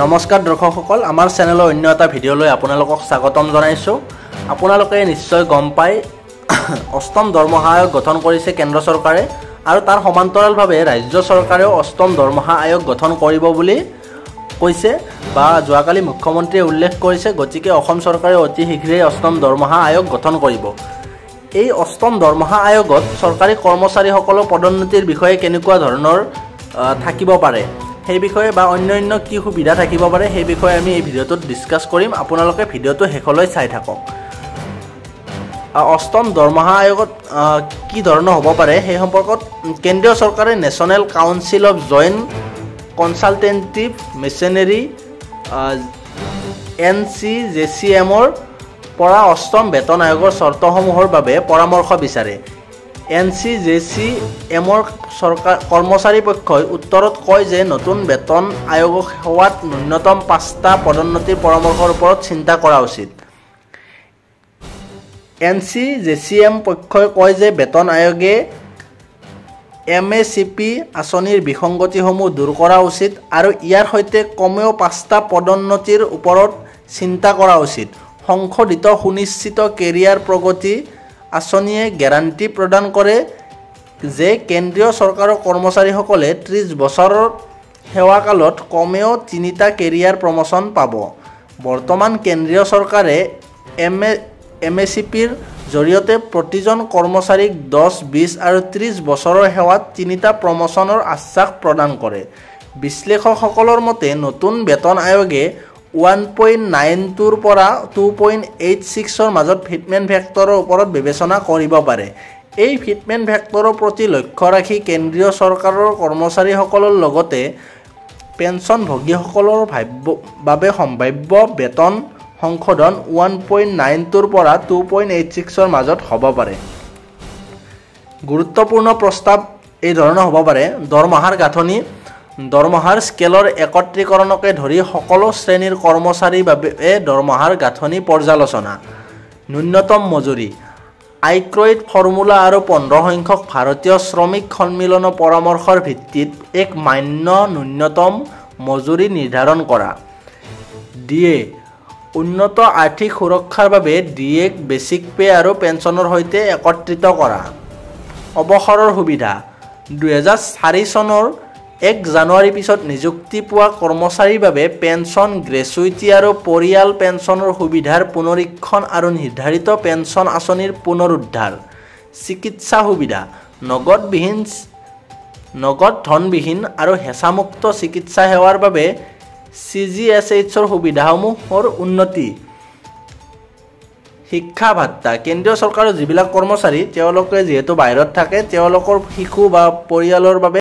নমস্কাৰ দৰ্শকসকল আমাৰ চেনেলৰ অন্য এটা ভিডিঅ'লৈ আপোনালোকক স্বাগতম জনাইছো। আপোনালোকে নিশ্চয় গম পায় অষ্টম দৰমহা আয়োগ গঠন কৰিছে কেন্দ্ৰ চৰকাৰে আৰু তাৰ সমান্তৰালভাৱে ৰাজ্য চৰকাৰেও অষ্টম দৰমহা আয়োগ গঠন কৰিব বুলি কৈছে বা যোৱাকালি মুখ্যমন্ত্ৰীয়ে উল্লেখ কৰিছে। গতিকে অসম চৰকাৰে অতি শীঘ্ৰেই অষ্টম দৰমহা আয়োগ গঠন কৰিব। এই অষ্টম দৰমহা আয়োগত চৰকাৰী কৰ্মচাৰীসকলৰ পদোন্নতিৰ বিষয়ে কেনেকুৱা ধৰণৰ থাকিব পাৰে সেই বিষয়ে বা অন্যান্য কি সুবিধা থাকিব পাৰে সেই বিষয়ে আমি এই ভিডিঅ'টোত ডিসকাস কৰিম। আপোনালোকে ভিডিঅ'টো শেষলৈ চাই থাকক। অষ্টম দৰমহা আয়োগত কি ধৰণৰ হ'ব পাৰে সেই সম্পৰ্কত কেন্দ্ৰীয় চৰকাৰে national council of joint consultative machinery NCJCMৰ পৰা অষ্টম বেতন আয়োগৰ চৰ্তসমূহৰ বাবে পৰামৰ্শ বিচাৰে। NCJCMৰ কৰ্মচাৰী পক্ষই উত্তৰত কয় যে নতুন বেতন আয়োগক সেৱাত ন্যূনতম 5টা পদোন্নতিৰ পৰামৰ্শৰ ওপৰত চিন্তা কৰা উচিত। NCJCM পক্ষই কয় যে বেতন আয়োগে MACP আঁচনিৰ বিসংগতিসমূহ দূৰ কৰা উচিত আৰু ইয়াৰ সৈতে কমেও 5টা পদোন্নতিৰ ওপৰত চিন্তা কৰা উচিত। সংশোধিত সুনিশ্চিত কেৰিয়াৰ প্ৰগতি আঁচনিয়ে গেৰাণ্টি প্ৰদান কৰে যে কেন্দ্ৰীয় চৰকাৰৰ কৰ্মচাৰীসকলে 30 বছৰৰ সেৱাকালত কমেও 3টা কেৰিয়াৰ প্ৰমোচন পাব। বৰ্তমান কেন্দ্ৰীয় চৰকাৰে MACPৰ জৰিয়তে প্ৰতিজন কৰ্মচাৰীক 10, 20 আৰু 30 বছৰৰ সেৱাত 3টা প্ৰমোচনৰ আশ্বাস প্ৰদান কৰে। বিশ্লেষকসকলৰ মতে নতুন বেতন আয়োগে 1.92ৰ পৰা 2.86ৰ মাজত ফিটমেন্ট ফেক্টৰৰ ওপৰত বিবেচনা কৰিব পাৰে। এই ফিটমেন্ট ফেক্টৰৰ প্ৰতি লক্ষ্য ৰাখি কেন্দ্ৰীয় চৰকাৰৰ কৰ্মচাৰীসকলৰ লগতে পেঞ্চনভোগীসকলৰ বাবে সম্ভাৱ্য বেতন সংশোধন 1.92ৰ পৰা 2.86ৰ মাজত হ'ব পাৰে। গুৰুত্বপূৰ্ণ প্ৰস্তাৱ এই ধৰণৰ হ'ব পাৰে। দৰমহাৰ গাঁথনি, দৰমহাৰ স্কেলৰ একত্ৰীকৰণকে ধৰি সকলো শ্ৰেণীৰ কৰ্মচাৰীৰ বাবে দৰমহাৰ গাঁথনি পৰ্যালোচনা, ন্যূনতম মজুৰি, আইক্ৰইড ফৰ্মুলা আৰু 15 সংখ্যক ভাৰতীয় শ্ৰমিক সন্মিলনৰ পৰামৰ্শৰ ভিত্তিত এক মান্য ন্যূনতম মজুৰি নিৰ্ধাৰণ কৰা, DA উন্নত আৰ্থিক সুৰক্ষাৰ বাবে DA বেচিক পে আৰু পেঞ্চনৰ সৈতে একত্ৰিত কৰা, অৱসৰৰ সুবিধা 2004 চনৰ 1 জানুৱাৰীৰ পিছত নিযুক্তি পোৱা কৰ্মচাৰীৰ বাবে পেঞ্চন, গ্ৰেচুইটি আৰু পৰিয়াল পেঞ্চনৰ সুবিধাৰ পুনৰীক্ষণ আৰু নিৰ্ধাৰিত পেঞ্চন আঁচনিৰ পুনৰুদ্ধাৰ, চিকিৎসা সুবিধা, নগদ ধনবিহীন আৰু হেঁচামুক্ত চিকিৎসা সেৱাৰ বাবে CGHSৰ সুবিধাসমূহৰ উন্নতি, শিক্ষা ভাত্তা, কেন্দ্ৰীয় চৰকাৰৰ যিবিলাক কৰ্মচাৰী তেওঁলোকে যিহেতু বাহিৰত থাকে তেওঁলোকৰ শিশু বা পৰিয়ালৰ বাবে